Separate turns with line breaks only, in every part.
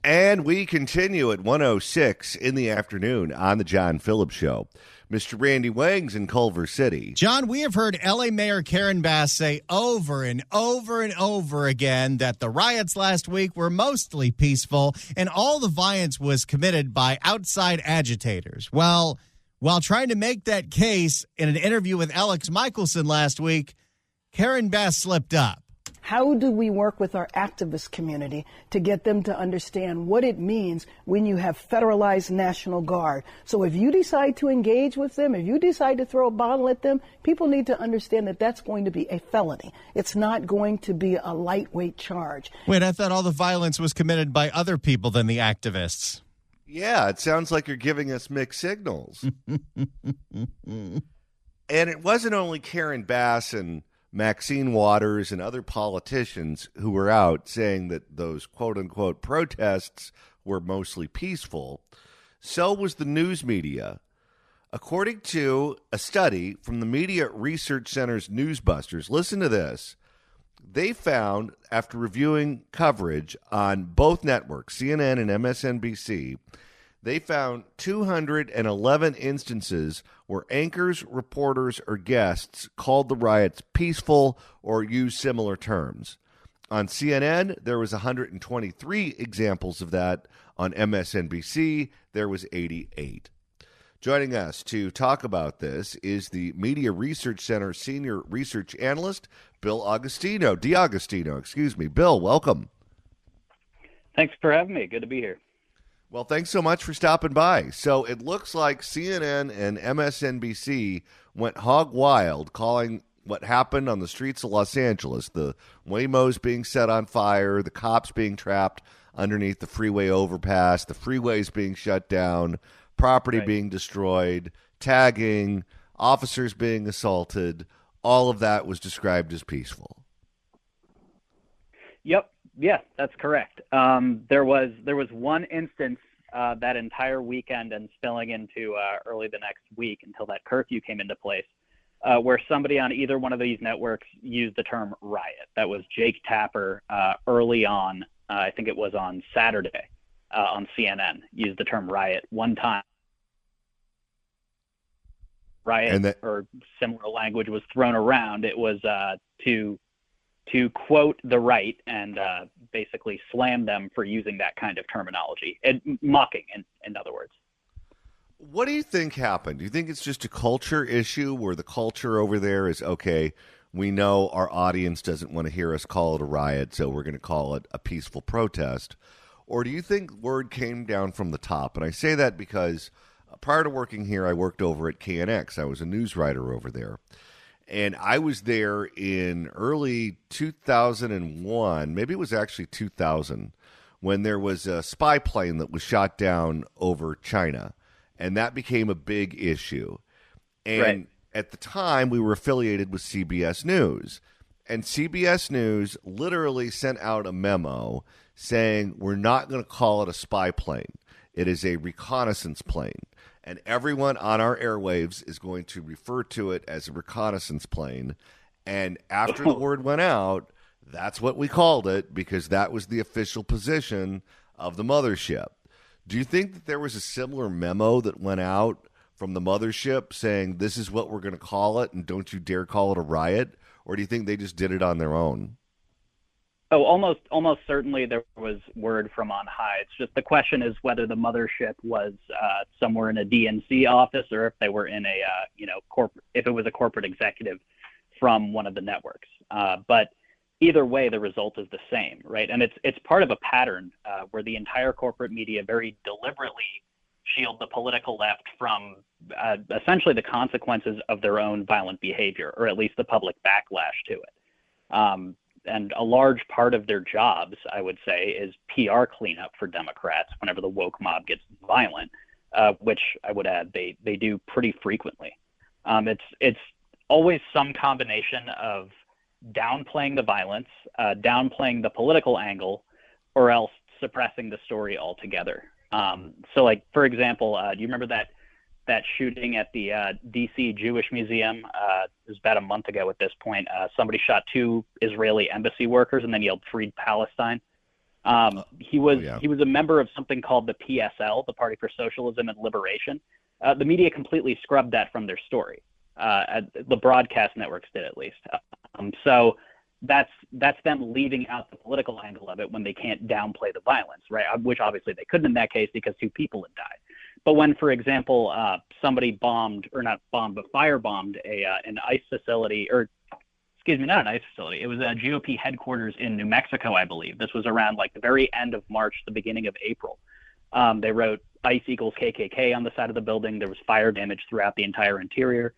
And we continue at 1:06 in the afternoon on the John Phillips Show. Mr. Randy Wang's in Culver City.
John, we have heard L.A. Mayor Karen Bass say over and over and over again that the riots last week were mostly peaceful and all the violence was committed by outside agitators. Well, while trying to make that case in an interview with Alex Michelson last week, Karen Bass slipped up.
How do we work with our activist community to get them to understand what it means when you have federalized National Guard? So if you decide to engage with them, if you decide to throw a bottle at them, people need to understand that that's going to be a felony. It's not going to be a lightweight charge.
Wait, I thought all the violence was committed by other people than the activists.
Yeah, it sounds like you're giving us mixed signals. And it wasn't only Karen Bass and Maxine Waters and other politicians who were out saying that those quote-unquote protests were mostly peaceful. So was the news media. According to a study from the Media Research Center's Newsbusters, listen to this. They found, after reviewing coverage on both networks, CNN and MSNBC, they found 211 instances where anchors, reporters, or guests called the riots peaceful or used similar terms. On CNN, there was 123 examples of that. On MSNBC, there was 88. Joining us to talk about this is the Media Research Center Senior Research Analyst, Bill D'Agostino. Bill, welcome.
Thanks for having me. Good to be here.
Well, thanks so much for stopping by. So it looks like CNN and MSNBC went hog wild calling what happened on the streets of Los Angeles, the Waymos being set on fire, the cops being trapped underneath the freeway overpass, the freeways being shut down, property being destroyed, tagging, officers being assaulted. All of that was described as peaceful.
Yep. Yeah, that's correct. There was one instance that entire weekend and spilling into early the next week until that curfew came into place, where somebody on either one of these networks used the term riot. That was Jake Tapper early on. I think it was on Saturday on CNN, used the term riot one time. Riot or similar language was thrown around. It was to quote the right and basically slam them for using that kind of terminology, and mocking, in other words.
What do you think happened? Do you think it's just a culture issue where the culture over there is, okay, we know our audience doesn't want to hear us call it a riot, so we're going to call it a peaceful protest? Or do you think word came down from the top? And I say that because prior to working here, I worked over at KNX. I was a news writer over there. And I was there in early 2001, maybe it was actually 2000, when there was a spy plane that was shot down over China. And that became a big issue. And at the time, we were affiliated with CBS News. And CBS News literally sent out a memo saying, we're not going to call it a spy plane. It is a reconnaissance plane. And everyone on our airwaves is going to refer to it as a reconnaissance plane. And after the word went out, that's what we called it because that was the official position of the mothership. Do you think that there was a similar memo that went out from the mothership saying this is what we're going to call it and don't you dare call it a riot? Or do you think they just did it on their own?
Oh, almost certainly there was word from on high. It's just the question is whether the mothership was somewhere in a DNC office or if they were in a if it was a corporate executive from one of the networks. But either way, the result is the same, right? And it's part of a pattern where the entire corporate media very deliberately shield the political left from essentially the consequences of their own violent behavior, or at least the public backlash to it. And a large part of their jobs, I would say, is PR cleanup for Democrats whenever the woke mob gets violent, which I would add they do pretty frequently. It's always some combination of downplaying the violence, downplaying the political angle, or else suppressing the story altogether. So, like, for example, do you remember that shooting at the D.C. Jewish Museum? It was about a month ago at this point. Somebody shot 2 Israeli embassy workers and then yelled "Freed Palestine." He was a member of something called the PSL, the Party for Socialism and Liberation. The media completely scrubbed that from their story. The broadcast networks did, at least. So that's them leaving out the political angle of it when they can't downplay the violence, right? Which obviously they couldn't in that case because 2 people had died. But when, for example, somebody firebombed an ICE facility, or excuse me, not an ICE facility. It was a GOP headquarters in New Mexico, I believe. This was around like the very end of March, the beginning of April. They wrote ICE equals KKK on the side of the building. There was fire damage throughout the entire interior.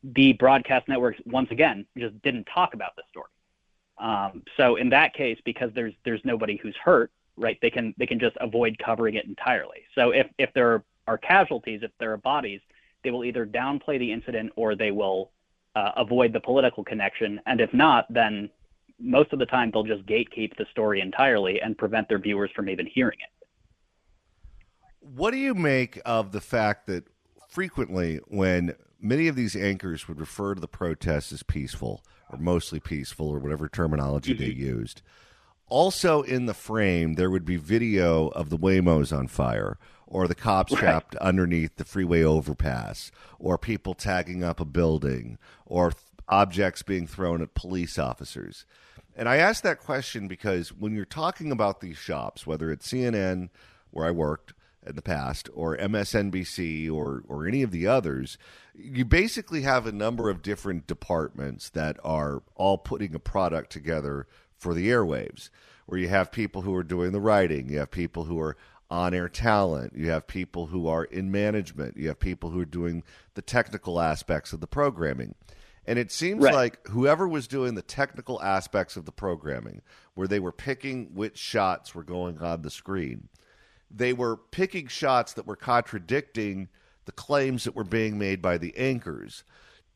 The broadcast networks, once again, just didn't talk about the story. So in that case, because there's nobody who's hurt, right, they can just avoid covering it entirely. So if there are casualties, if there are bodies, they will either downplay the incident or they will avoid the political connection. And if not, then most of the time they'll just gatekeep the story entirely and prevent their viewers from even hearing it.
What do you make of the fact that frequently when many of these anchors would refer to the protests as peaceful or mostly peaceful or whatever terminology they used, also in the frame there would be video of the Waymos on fire or the cops trapped underneath the freeway overpass or people tagging up a building or objects being thrown at police officers. And I ask that question because when you're talking about these shops, whether it's CNN, where I worked in the past, or MSNBC or any of the others, you basically have a number of different departments that are all putting a product together for the airwaves, where you have people who are doing the writing, you have people who are on-air talent, you have people who are in management, you have people who are doing the technical aspects of the programming. And it seems like whoever was doing the technical aspects of the programming, where they were picking which shots were going on the screen, they were picking shots that were contradicting the claims that were being made by the anchors.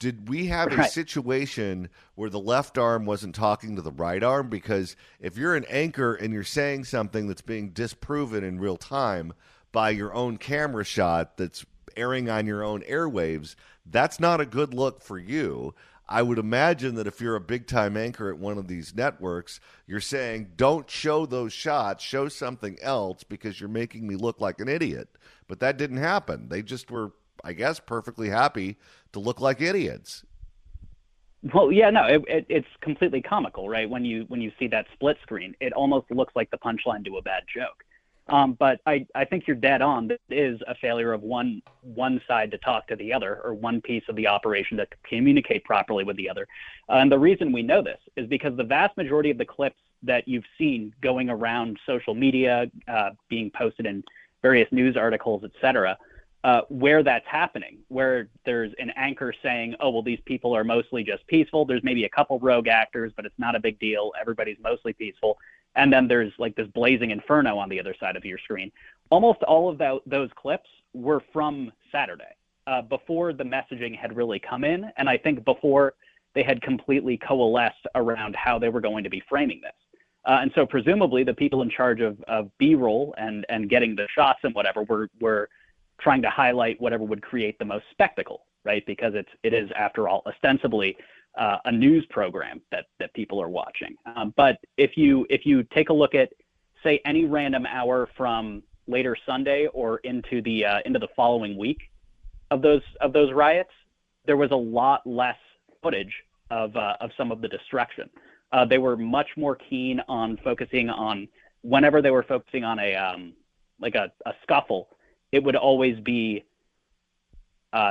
Did we have a situation where the left arm wasn't talking to the right arm? Because if you're an anchor and you're saying something that's being disproven in real time by your own camera shot that's airing on your own airwaves, that's not a good look for you. I would imagine that if you're a big-time anchor at one of these networks, you're saying, don't show those shots, show something else because you're making me look like an idiot. But that didn't happen. They just were, I guess, perfectly happy to look like idiots.
Well, yeah, no, it's completely comical, right? When you see that split screen, it almost looks like the punchline to a bad joke. But I think you're dead on. This is a failure of one side to talk to the other, or one piece of the operation to communicate properly with the other. And the reason we know this is because the vast majority of the clips that you've seen going around social media, being posted in various news articles, et cetera, where that's happening, where there's an anchor saying, oh, well, these people are mostly just peaceful. There's maybe a couple rogue actors, but it's not a big deal. Everybody's mostly peaceful. And then there's like this blazing inferno on the other side of your screen. Almost all of those clips were from Saturday, before the messaging had really come in. And I think before they had completely coalesced around how they were going to be framing this. And so presumably the people in charge of B-roll and getting the shots and whatever were trying to highlight whatever would create the most spectacle, right? Because it is, after all, ostensibly a news program that people are watching. But if you take a look at, say, any random hour from later Sunday or into the following week of those riots, there was a lot less footage of some of the destruction. They were much more keen on focusing on, whenever they were focusing on a scuffle, it would always be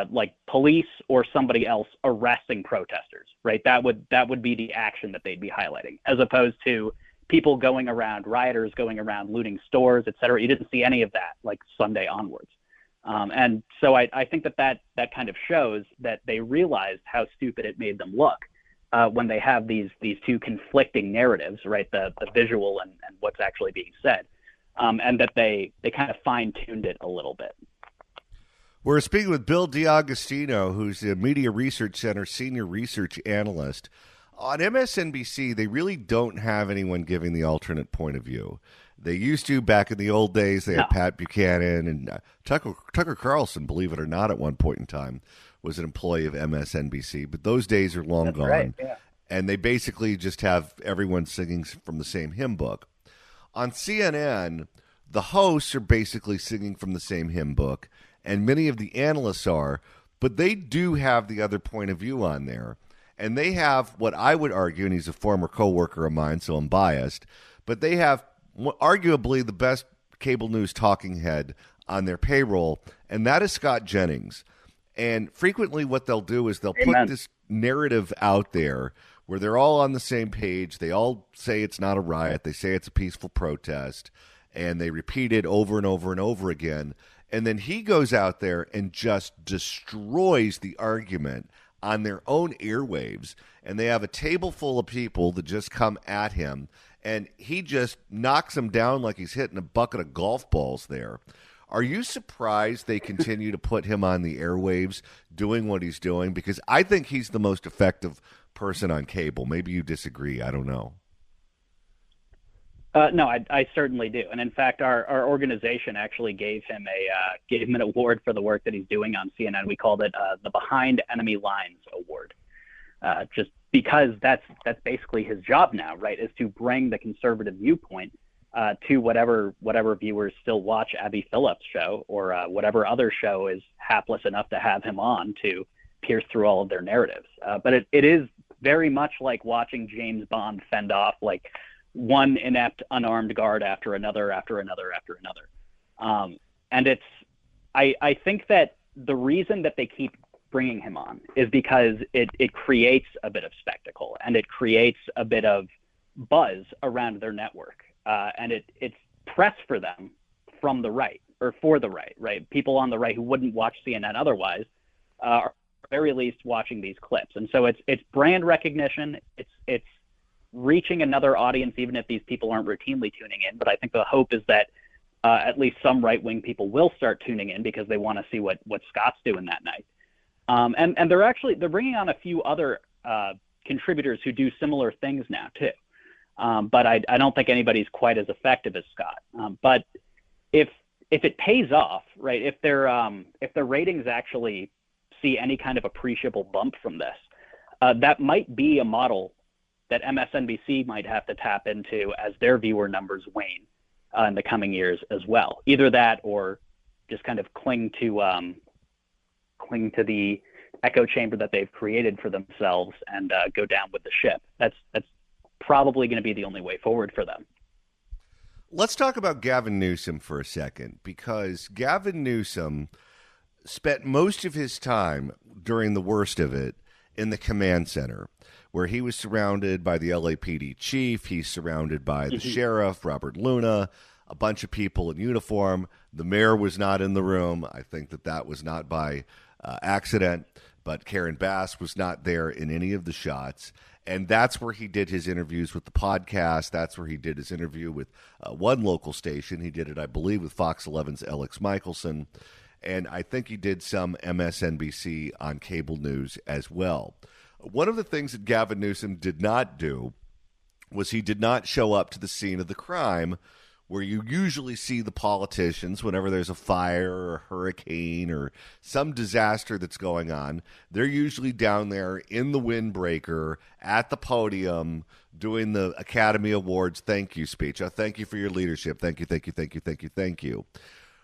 like police or somebody else arresting protesters, right? That would be the action that they'd be highlighting, as opposed to people going around, rioters going around looting stores, et cetera. You didn't see any of that, like Sunday onwards. And so I think that kind of shows that they realized how stupid it made them look when they have these two conflicting narratives, right? The visual and what's actually being said, and that they kind of fine-tuned it a little bit.
We're speaking with Bill D'Agostino, who's the Media Research Center Senior Research Analyst. On MSNBC, they really don't have anyone giving the alternate point of view. They used to back in the old days. They had Pat Buchanan and Tucker Carlson, believe it or not, at one point in time, was an employee of MSNBC. But those days are long gone. Right, yeah. And they basically just have everyone singing from the same hymn book. On CNN, the hosts are basically singing from the same hymn book, and many of the analysts are, but they do have the other point of view on there. And they have what I would argue, and he's a former coworker of mine, so I'm biased, but they have arguably the best cable news talking head on their payroll, and that is Scott Jennings. And frequently what they'll do is they'll put this narrative out there where they're all on the same page. They all say it's not a riot. They say it's a peaceful protest, and they repeat it over and over and over again. And then he goes out there and just destroys the argument on their own airwaves, and they have a table full of people that just come at him, and he just knocks them down like he's hitting a bucket of golf balls there. Are you surprised they continue to put him on the airwaves doing what he's doing? Because I think he's the most effective person on cable. Maybe you disagree. I don't know.
No, I certainly do. And in fact, our organization actually gave him an award for the work that he's doing on CNN. We called it the Behind Enemy Lines Award, just because that's basically his job now, right? Is to bring the conservative viewpoint to whatever viewers still watch Abby Phillips' show or whatever other show is hapless enough to have him on to pierce through all of their narratives. But it is very much like watching James Bond fend off like one inept unarmed guard after another. And I think that the reason that they keep bringing him on is because it creates a bit of spectacle and it creates a bit of buzz around their network. And it's press for them from the right or for the right? People on the right who wouldn't watch CNN otherwise are at the very least watching these clips. And so it's brand recognition. It's reaching another audience, even if these people aren't routinely tuning in. But I think the hope is that at least some right-wing people will start tuning in because they want to see what Scott's doing that night. And they're bringing on a few other contributors who do similar things now too. But I don't think anybody's quite as effective as Scott. But if it pays off, right? If their ratings actually see any kind of appreciable bump from this, that might be a model that MSNBC might have to tap into as their viewer numbers wane in the coming years as well. Either that or just kind of cling to the echo chamber that they've created for themselves and go down with the ship. That's probably going to be the only way forward for them.
Let's talk about Gavin Newsom for a second, because Gavin Newsom spent most of his time during the worst of it in the command center, where he was surrounded by the LAPD chief. He's surrounded by the sheriff, Robert Luna, a bunch of people in uniform. The mayor was not in the room. I think that was not by accident, but Karen Bass was not there in any of the shots. And that's where he did his interviews with the podcast. That's where he did his interview with one local station. He did it, I believe, with Fox 11's Alex Michelson. And I think he did some MSNBC on cable news as well. One of the things that Gavin Newsom did not do was he did not show up to the scene of the crime, where you usually see the politicians whenever there's a fire or a hurricane or some disaster that's going on. They're usually down there in the windbreaker at the podium doing the Academy Awards thank you speech. Thank you for your leadership. Thank you, thank you, thank you, thank you, thank you.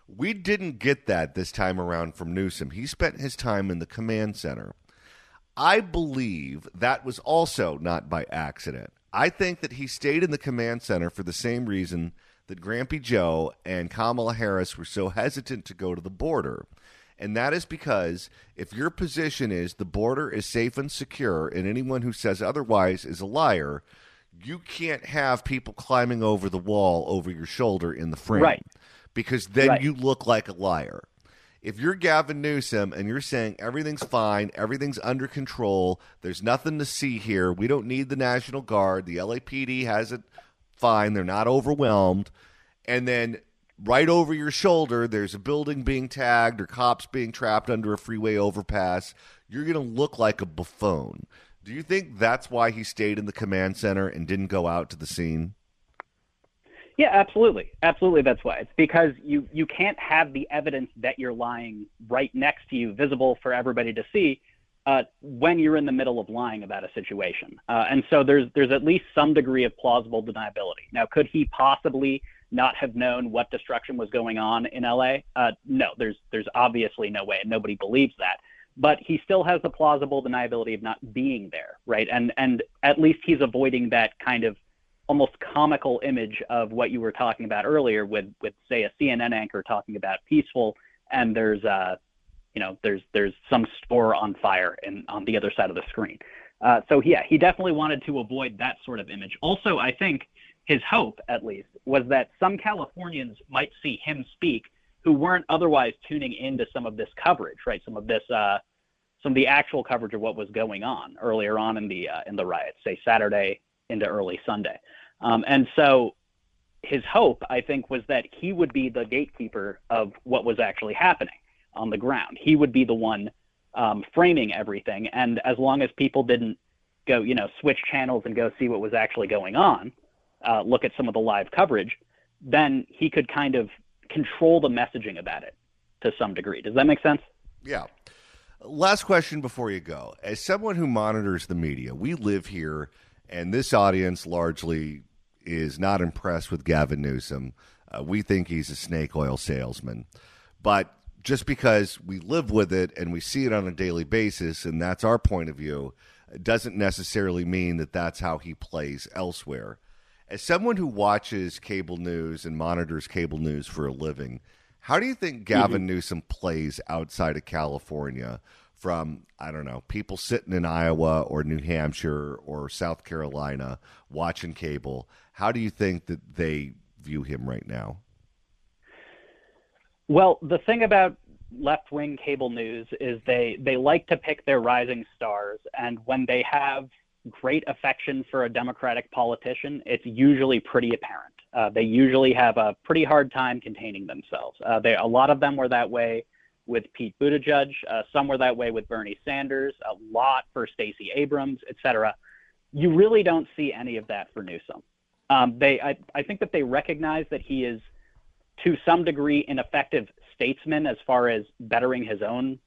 We didn't get that this time around from Newsom. He spent his time in the command center. I believe that was also not by accident. I think that he stayed in the command center for the same reason that Grampy Joe and Kamala Harris were so hesitant to go to the border. And that is because if your position is the border is safe and secure and anyone who says otherwise is a liar, you can't have people climbing over the wall over your shoulder in the frame.
Right.
Because then you look like a liar. If you're Gavin Newsom and you're saying everything's fine, everything's under control, there's nothing to see here, we don't need the National Guard, the LAPD has it fine, they're not overwhelmed, and then right over your shoulder there's a building being tagged or cops being trapped under a freeway overpass, you're going to look like a buffoon. Do you think that's why he stayed in the command center and didn't go out to the scene?
Yeah, absolutely. Absolutely, that's why. It's because you can't have the evidence that you're lying right next to you, visible for everybody to see, when you're in the middle of lying about a situation. And so there's at least some degree of plausible deniability. Now, could he possibly not have known what destruction was going on in LA? No, there's obviously no way, and nobody believes that. But he still has the plausible deniability of not being there, right? And at least he's avoiding that kind of almost comical image of what you were talking about earlier with say a CNN anchor talking about peaceful, and there's some store on fire on the other side of the screen. So yeah, he definitely wanted to avoid that sort of image. Also, I think his hope, at least, was that some Californians might see him speak who weren't otherwise tuning into some of this coverage, right? Some of the actual coverage of what was going on earlier on in the riots, say Saturday into early Sunday. And so his hope, I think, was that he would be the gatekeeper of what was actually happening on the ground. He would be the one framing everything. And as long as people didn't go, switch channels and go see what was actually going on, look at some of the live coverage, then he could kind of control the messaging about it to some degree. Does that make sense?
Yeah. Last question before you go. As someone who monitors the media, we live here, and this audience largely is not impressed with Gavin Newsom. We think he's a snake oil salesman. But just because we live with it and we see it on a daily basis, and that's our point of view, doesn't necessarily mean that that's how he plays elsewhere. As someone who watches cable news and monitors cable news for a living, how do you think Gavin Newsom plays outside of California from, I don't know, people sitting in Iowa or New Hampshire or South Carolina watching cable? How do you think that they view him right now?
Well, the thing about left-wing cable news is they like to pick their rising stars, and when they have great affection for a Democratic politician, it's usually pretty apparent. They usually have a pretty hard time containing themselves. A lot of them were that way with Pete Buttigieg. Some were that way with Bernie Sanders, a lot for Stacey Abrams, etc. You really don't see any of that for Newsom. I think that they recognize that he is, to some degree, an effective statesman as far as bettering his own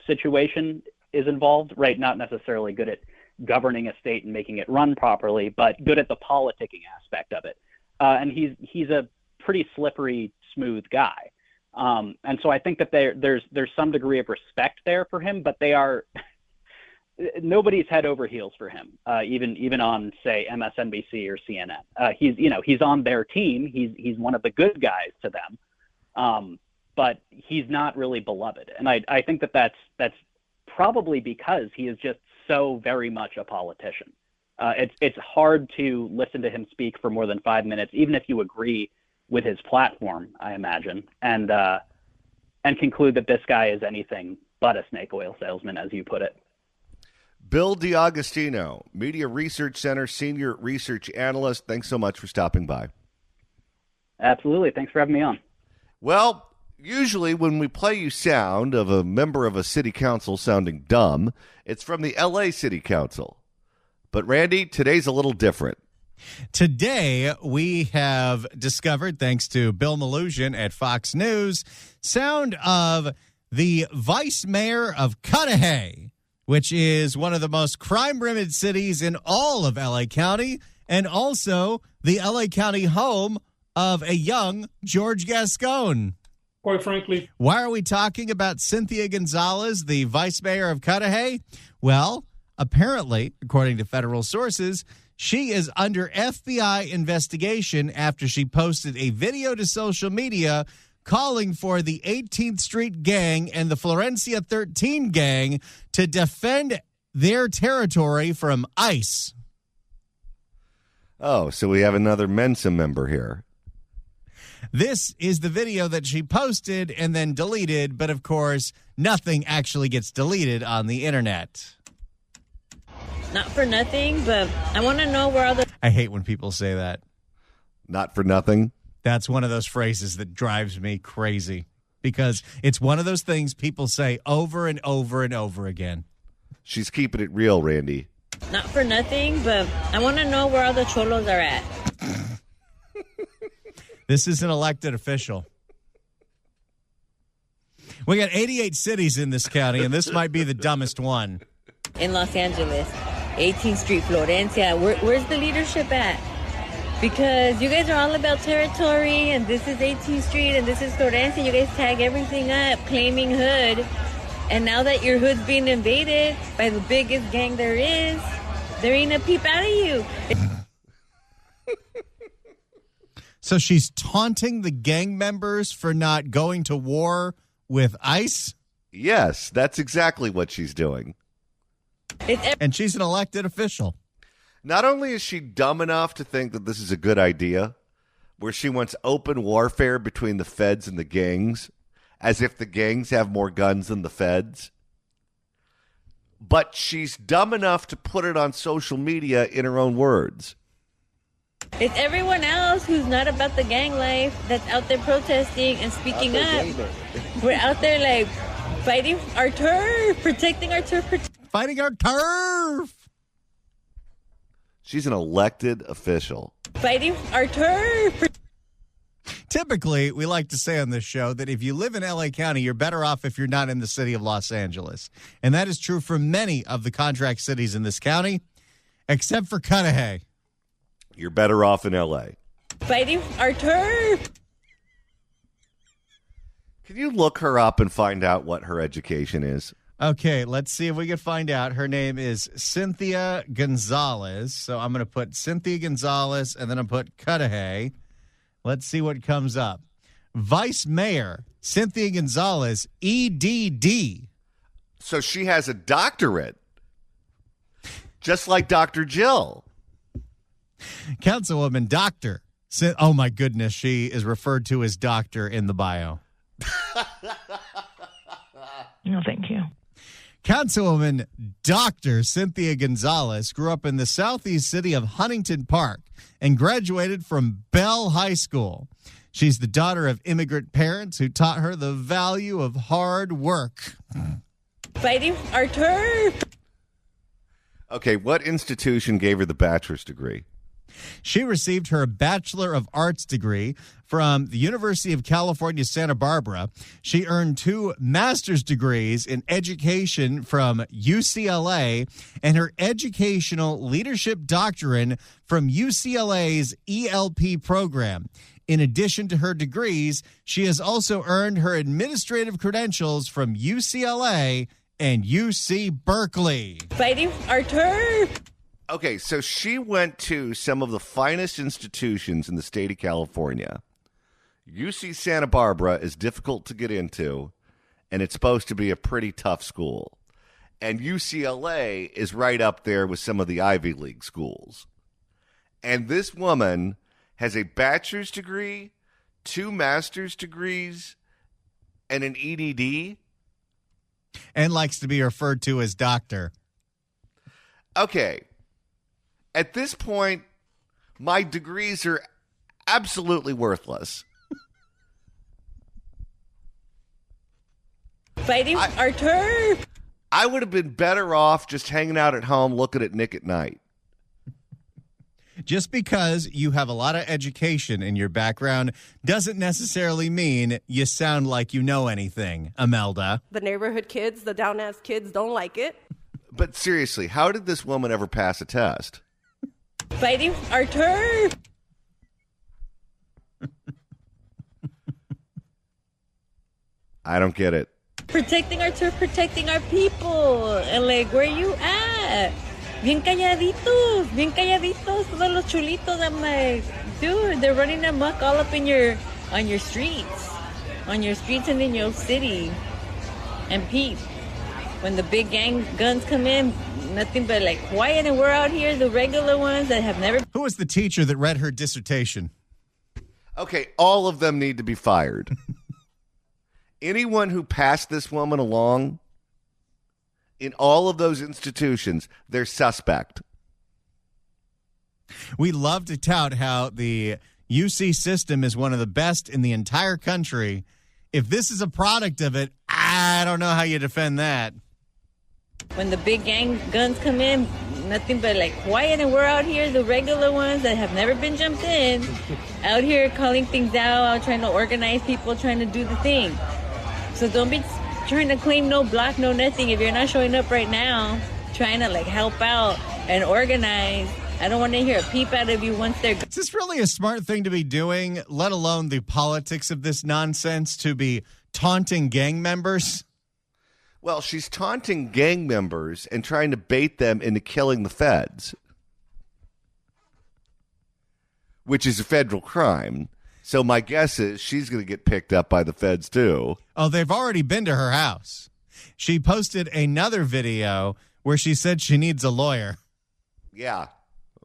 situation is involved, right? Not necessarily good at governing a state and making it run properly, but good at the politicking aspect of it. And he's a pretty slippery, smooth guy. And so I think that there's some degree of respect there for him, but they are nobody's head over heels for him, even on, say, MSNBC or CNN. He's on their team. He's one of the good guys to them, but he's not really beloved. And I think that that's probably because he is just so very much a politician. It's hard to listen to him speak for more than 5 minutes, even if you agree with his platform, I imagine, and conclude that this guy is anything but a snake oil salesman, as you put it.
Bill D'Agostino, Media Research Center Senior Research Analyst. Thanks so much for stopping by.
Absolutely. Thanks for having me on.
Well, usually when we play you sound of a member of a city council sounding dumb, it's from the L.A. City Council. But, Randy, today's a little different.
Today, we have discovered, thanks to Bill Melugin at Fox News, sound of the vice mayor of Cudahy, which is one of the most crime-ridden cities in all of L.A. County, and also the L.A. County home of a young George Gascon.
Quite frankly.
Why are we talking about Cynthia Gonzalez, the vice mayor of Cudahy? Well, apparently, according to federal sources, she is under FBI investigation after she posted a video to social media calling for the 18th Street Gang and the Florencia 13 Gang to defend their territory from ICE.
Oh, so we have another Mensa member here.
This is the video that she posted and then deleted, but of course, nothing actually gets deleted on the internet.
Not for nothing, but I want to know where all the...
I hate when people say that.
Not for nothing?
That's one of those phrases that drives me crazy because it's one of those things people say over and over and over again.
She's keeping it real, Randy.
Not for nothing, but I want to know where all the cholos are at.
This is an elected official. We got 88 cities in this county, and this might be the dumbest one.
in Los Angeles. 18th Street, Florencia. Where's the leadership at? Because you guys are all about territory, and this is 18th Street, and this is Florencia. You guys tag everything up, claiming hood. And now that your hood's being invaded by the biggest gang there is, there ain't a peep out of you.
So she's taunting the gang members for not going to war with ICE?
Yes, that's exactly what she's doing.
And she's an elected official.
Not only is she dumb enough to think that this is a good idea, where she wants open warfare between the feds and the gangs, as if the gangs have more guns than the feds, but she's dumb enough to put it on social media in her own words.
It's everyone else who's not about the gang life that's out there protesting and speaking up. We're out there like fighting our turf, protecting our turf.
Fighting our turf.
She's an elected official.
Fighting our turf.
Typically, we like to say on this show that if you live in L.A. County, you're better off if you're not in the city of Los Angeles. And that is true for many of the contract cities in this county, except for Cudahy.
You're better off in L.A.
Fighting our turf.
Can you look her up and find out what her education is?
Okay, let's see if we can find out. Her name is Cynthia Gonzalez. So I'm going to put Cynthia Gonzalez and then I'll put Cudahy. Let's see what comes up. Vice Mayor Cynthia Gonzalez, EDD.
So she has a doctorate, just like Dr. Jill.
Councilwoman Dr. Oh, my goodness. She is referred to as doctor in the bio.
No, thank you.
Councilwoman Dr. Cynthia Gonzalez grew up in the southeast city of Huntington Park and graduated from Bell High School. She's the daughter of immigrant parents who taught her the value of hard work.
Fighting our turf.
Okay, what institution gave her the bachelor's degree?
She received her Bachelor of Arts degree from the University of California, Santa Barbara. She earned 2 master's degrees in education from UCLA and her educational leadership doctrine from UCLA's ELP program. In addition to her degrees, she has also earned her administrative credentials from UCLA and UC Berkeley.
Fighting our turf.
Okay, so she went to some of the finest institutions in the state of California. UC Santa Barbara is difficult to get into, and it's supposed to be a pretty tough school. And UCLA is right up there with some of the Ivy League schools. And this woman has a bachelor's degree, 2 master's degrees, and an EDD.
And likes to be referred to as doctor.
Okay. At this point, my degrees are absolutely worthless.
Fighting our turf.
I would have been better off just hanging out at home looking at Nick at Night.
Just because you have a lot of education in your background doesn't necessarily mean you sound like you know anything, Imelda.
The neighborhood kids, the down-ass kids don't like it.
But seriously, how did this woman ever pass a test?
Fighting our turf.
I don't get it.
Protecting our turf, protecting our people. And like, where you at? Bien calladitos, todos los chulitos. I'm like, dude, they're running amok all up in on your streets and in your city. And Pete, when the big gang guns come in, nothing but like quiet, and we're out here, the regular ones that have never.
Who was the teacher that read her dissertation?
Okay, all of them need to be fired. Anyone who passed this woman along in all of those institutions, they're suspect.
We love to tout how the UC system is one of the best in the entire country. If this is a product of it, I don't know how you defend that.
When the big gang guns come in, nothing but like quiet, and we're out here, the regular ones that have never been jumped in, out here calling things out, trying to organize people, trying to do the thing. So don't be trying to claim no block, no nothing. If you're not showing up right now, trying to like help out and organize. I don't want to hear a peep out of you once they're.
Is this really a smart thing to be doing, let alone the politics of this nonsense, to be taunting gang members?
Well, she's taunting gang members and trying to bait them into killing the feds, which is a federal crime. So my guess is she's going to get picked up by the feds, too.
Oh, they've already been to her house. She posted another video where she said she needs a lawyer.
Yeah,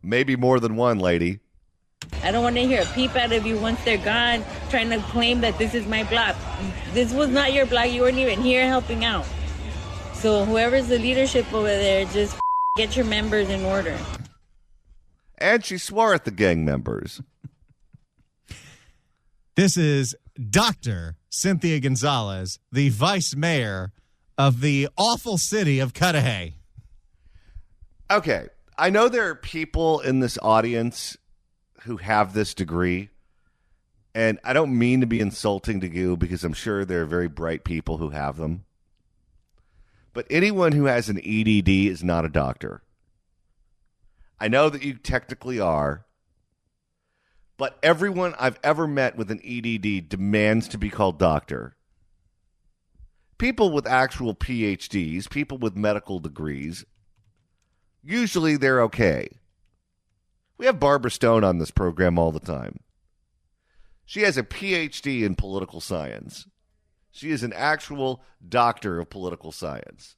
maybe more than one, lady.
I don't want to hear a peep out of you once they're gone, trying to claim that this is my block. This was not your block. You weren't even here helping out. So whoever's the leadership over there, just get your members in order.
And she swore at the gang members.
This is Dr. Cynthia Gonzalez, the vice mayor of the awful city of Cudahy.
Okay, I know there are people in this audience who have this degree, and I don't mean to be insulting to you because I'm sure there are very bright people who have them. But anyone who has an EDD is not a doctor. I know that you technically are, but everyone I've ever met with an EDD demands to be called doctor. People with actual PhDs, people with medical degrees, usually they're okay. We have Barbara Stone on this program all the time. She has a PhD in political science. She is an actual doctor of political science.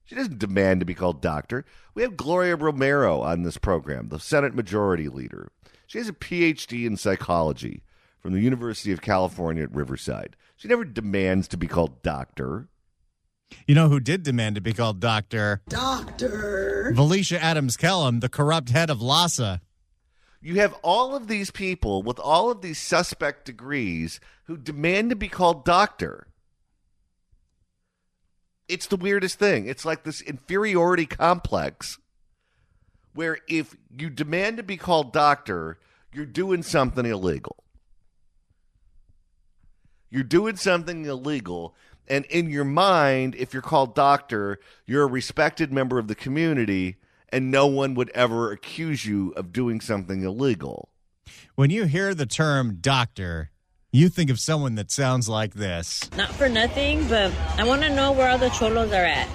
She doesn't demand to be called doctor. We have Gloria Romero on this program, the Senate Majority Leader. She has a PhD in psychology from the University of California at Riverside. She never demands to be called doctor.
You know who did demand to be called doctor?
Doctor.
Valicia Adams-Kellum, the corrupt head of LASA.
You have all of these people with all of these suspect degrees who demand to be called doctor. It's the weirdest thing. It's like this inferiority complex where if you demand to be called doctor, you're doing something illegal. You're doing something illegal, and in your mind, if you're called doctor, you're a respected member of the community, and no one would ever accuse you of doing something illegal.
When you hear the term doctor, you think of someone that sounds like this.
Not for nothing, but I want to know where all the cholos are at.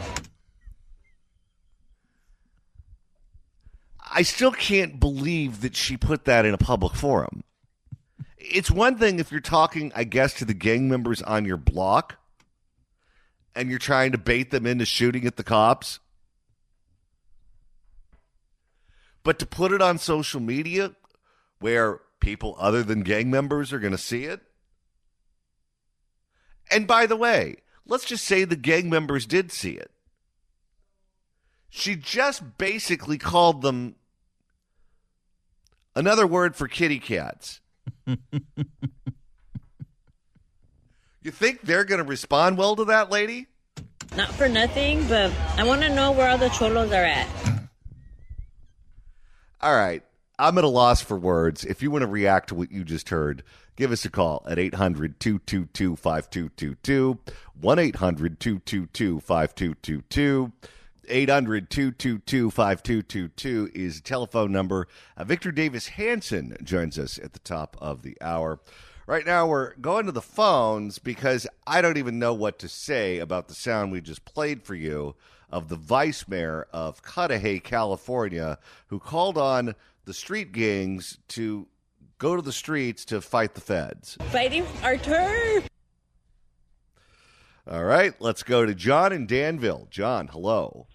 I still can't believe that she put that in a public forum. It's one thing if you're talking, I guess, to the gang members on your block and you're trying to bait them into shooting at the cops. But to put it on social media where people other than gang members are going to see it. And by the way, let's just say the gang members did see it. She just basically called them another word for kitty cats. You think they're going to respond well to that, lady?
Not for nothing, but I want to know where all the cholos are at.
All right. I'm at a loss for words. If you want to react to what you just heard, give us a call at 800-222-5222, 1-800-222-5222. 800-222-5222 is the telephone number. Victor Davis Hanson joins us at the top of the hour. Right now, we're going to the phones because I don't even know what to say about the sound we just played for you of the vice mayor of Cudahy, California, who called on the street gangs to go to the streets to fight the feds.
Fighting our turf.
All right, let's go to John in Danville. John, hello.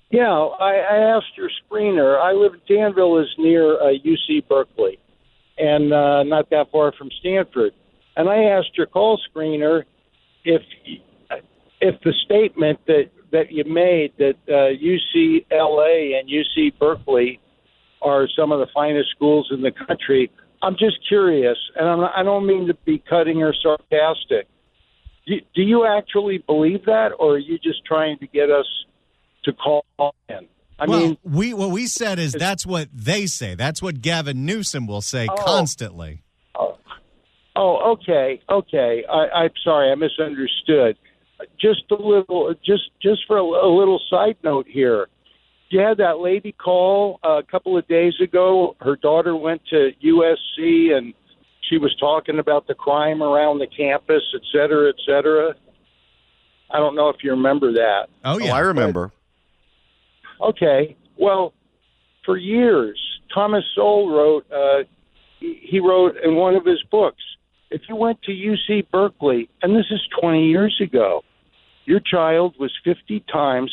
Yeah, I asked your screener. I live in Danville, is near UC Berkeley, and not that far from Stanford. And I asked your call screener if the statement that you made that UCLA and UC Berkeley are some of the finest schools in the country. I'm just curious, and I don't mean to be cutting or sarcastic. Do you actually believe that, or are you just trying to get us to call in?
What we said is that's what they say. That's what Gavin Newsom will say constantly.
Okay. I'm sorry, I misunderstood. just a little, just for a little side note here. You had that lady call a couple of days ago. Her daughter went to USC, and she was talking about the crime around the campus, et cetera, et cetera. I don't know if you remember that.
Oh, yeah.
I remember.
Okay. Well, for years, Thomas Sowell wrote, he wrote in one of his books, if you went to UC Berkeley, and this is 20 years ago, your child was 50 times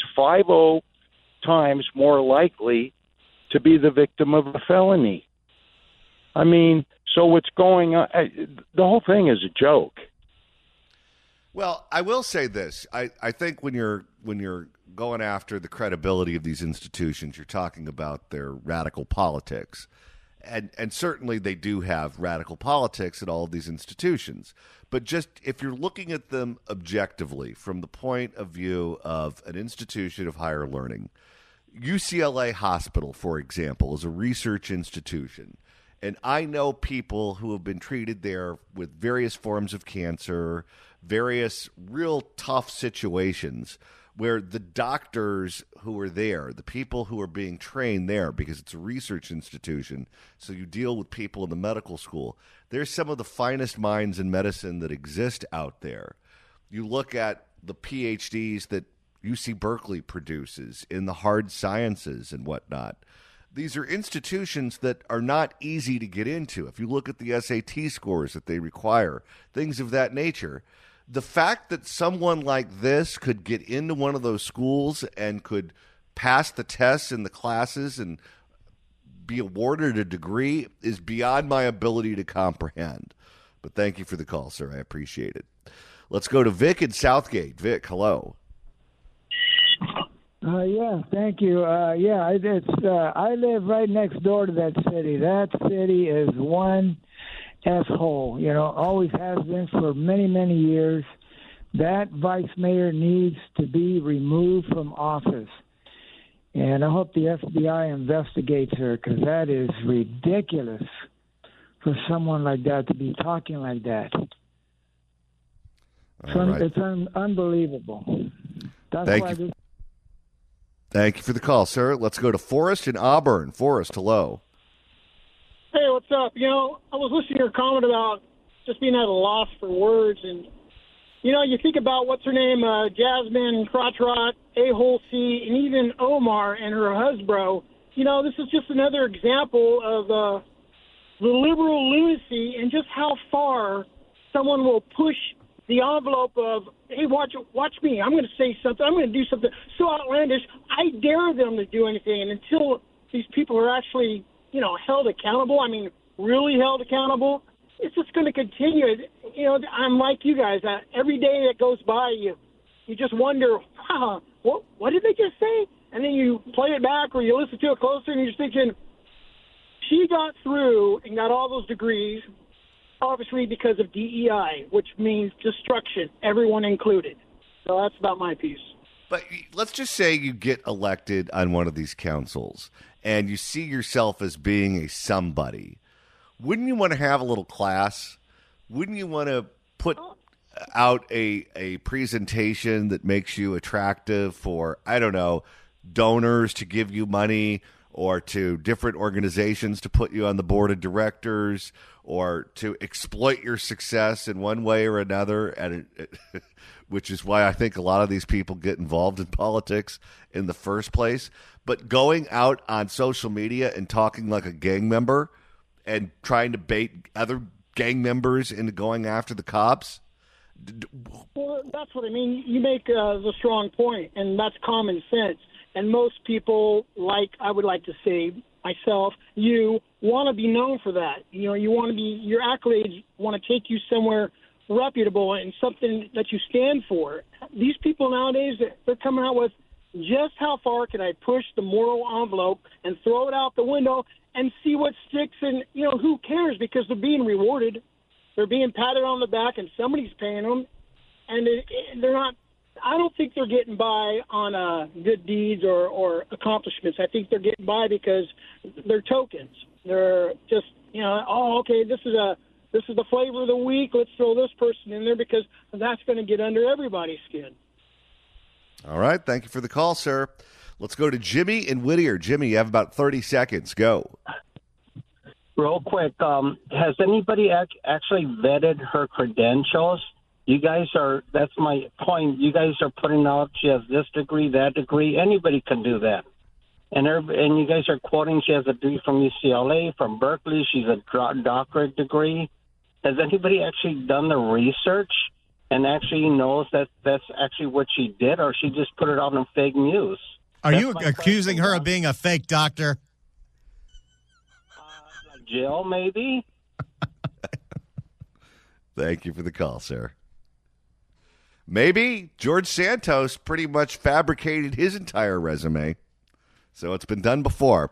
more likely to be the victim of a felony. I mean, so what's going on? The whole thing is a joke.
Well, I will say this. I think when you're going after the credibility of these institutions, you're talking about their radical politics. And certainly they do have radical politics at all of these institutions. But just if you're looking at them objectively from the point of view of an institution of higher learning, UCLA Hospital, for example, is a research institution. And I know people who have been treated there with various forms of cancer, various real tough situations where the doctors who are there, the people who are being trained there, because it's a research institution, so you deal with people in the medical school, there's some of the finest minds in medicine that exist out there. You look at the PhDs that UC Berkeley produces in the hard sciences and whatnot. These are institutions that are not easy to get into. If you look at the SAT scores that they require, things of that nature, the fact that someone like this could get into one of those schools and could pass the tests and the classes and be awarded a degree is beyond my ability to comprehend. But thank you for the call, sir. I appreciate it. Let's go to Vic in Southgate. Vic, hello.
Yeah, thank you. I live right next door to that city. That city is one S-hole, always has been for many, many years. That vice mayor needs to be removed from office. And I hope the FBI investigates her, because that is ridiculous for someone like that to be talking like that. It's unbelievable.
Thank you for the call, sir. Let's go to Forrest in Auburn. Forrest, hello.
Hey, what's up? I was listening to your comment about just being at a loss for words. And, you think about what's her name, Jasmine, Crotch Rot, A-Hole C, and even Omar and her husband. This is just another example of the liberal lunacy and just how far someone will push the envelope of, hey, watch me. I'm going to say something. I'm going to do something so outlandish. I dare them to do anything. And until these people are actually, held accountable, really held accountable, it's just going to continue. I'm like you guys. Every day that goes by, you just wonder, wow, what did they just say? And then you play it back or you listen to it closer and you're thinking, she got through and got all those degrees, obviously because of DEI, which means destruction, everyone included. So that's about my piece.
But let's just say you get elected on one of these councils and you see yourself as being a somebody. Wouldn't you want to have a little class? Wouldn't you want to put out a presentation that makes you attractive for, I don't know, donors to give you money, or to different organizations to put you on the board of directors, or to exploit your success in one way or another, and which is why I think a lot of these people get involved in politics in the first place. But going out on social media and talking like a gang member and trying to bait other gang members into going after the cops?
Well, that's what I mean. You make the strong point, and that's common sense. And most people, I would like to say, myself, you want to be known for that. You want to be, your accolades want to take you somewhere reputable and something that you stand for. These people nowadays, they're coming out with, just how far can I push the moral envelope and throw it out the window and see what sticks? And, who cares? Because they're being rewarded. They're being patted on the back and somebody's paying them. And they're not, I don't think they're getting by on good deeds or accomplishments. I think they're getting by because they're tokens. They're just, okay, this is the flavor of the week. Let's throw this person in there because that's going to get under everybody's skin.
All right. Thank you for the call, sir. Let's go to Jimmy in Whittier. Jimmy, you have about 30 seconds. Go.
Real quick, has anybody actually vetted her credentials? You guys that's my point. You guys are putting out she has this degree, that degree. Anybody can do that. And you guys are quoting she has a degree from UCLA, from Berkeley. She's a doctorate degree. Has anybody actually done the research and actually knows that that's actually what she did, or she just put it out in fake news?
Are you accusing her of being a fake doctor?
Like Jill, maybe?
Thank you for the call, sir. Maybe George Santos pretty much fabricated his entire resume. So it's been done before.